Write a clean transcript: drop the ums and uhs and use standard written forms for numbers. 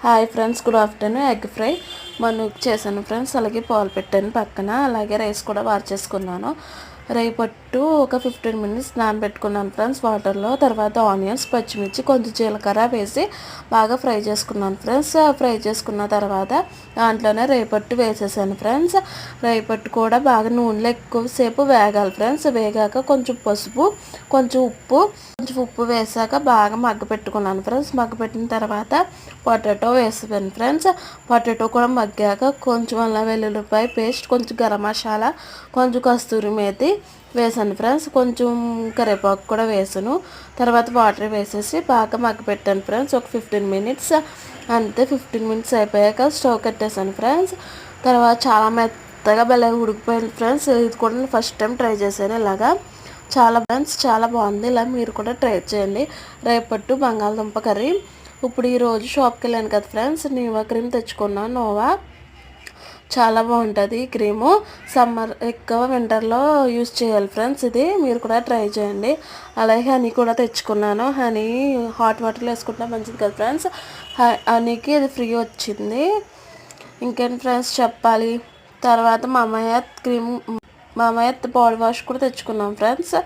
Hi friends, good afternoon. Egg fry చేశాను friends. అలాగే పాలు పెట్టాను పక్కన. అలాగే రైస్ కూడా వార్చేసుకున్నాను. రేపట్టు ఒక 15 మినిట్స్ నానబెట్టుకున్నాను ఫ్రెండ్స్ వాటర్లో. తర్వాత ఆనియన్స్, పచ్చిమిర్చి, కొంచెం జీలకర్ర వేసి బాగా ఫ్రై చేసుకున్నాను ఫ్రెండ్స్. ఫ్రై చేసుకున్న తర్వాత దాంట్లోనే రేపట్టు వేసేసాను ఫ్రెండ్స్. రేపట్టు కూడా బాగా నూనెలో ఎక్కువసేపు వేగాలి ఫ్రెండ్స్. వేగాక కొంచెం పసుపు, కొంచెం ఉప్పు వేసాక బాగా మగ్గపెట్టుకున్నాను ఫ్రెండ్స్. మగ్గపెట్టిన తర్వాత పొటాటో వేసాను ఫ్రెండ్స్. పొటాటో కూడా మగ్గాక కొంచెం అల్లం వెల్లుల్లిపాయ పేస్ట్, కొంచెం గరం మసాలా, కొంచెం కస్తూరి మేతి వేసాను ఫ్రెండ్స్. కొంచెం కరివేపాకు కూడా వేసాను. తర్వాత వాటర్ వేసేసి బాగా మగ్గపెట్టాను ఫ్రెండ్స్. ఒక 15 మినిట్స్ అంతే. 15 మినిట్స్ అయిపోయాక స్టవ్ కట్టేసాను ఫ్రెండ్స్. తర్వాత చాలా మెత్తగా భలే ఉడికిపోయింది ఫ్రెండ్స్. ఇది కూడా నేను ఫస్ట్ టైం ట్రై చేశాను ఇలాగా. చాలా బాగుంది. ఇలా మీరు కూడా ట్రై చేయండి. రేపట్టు బంగాళదుంప కర్రీ. ఇప్పుడు ఈరోజు షాప్కి వెళ్ళాను కదా ఫ్రెండ్స్, నీవా క్రీమ్ తెచ్చుకున్నాను. నోవా చాలా బాగుంటుంది ఈ క్రీము. సమ్మర్ ఎక్కువ వింటర్లో యూజ్ చేయాలి ఫ్రెండ్స్. ఇది మీరు కూడా ట్రై చేయండి. అలాగే హనీ కూడా తెచ్చుకున్నాను. హనీ హాట్ వాటర్లో వేసుకుంటే మంచిది కదా ఫ్రెండ్స్. హనీకి ఇది ఫ్రీ వచ్చింది. ఇంకేంటి ఫ్రెండ్స్ చెప్పాలి. తర్వాత మామయ్య బాడీ వాష్ కూడా తెచ్చుకున్నాం ఫ్రెండ్స్.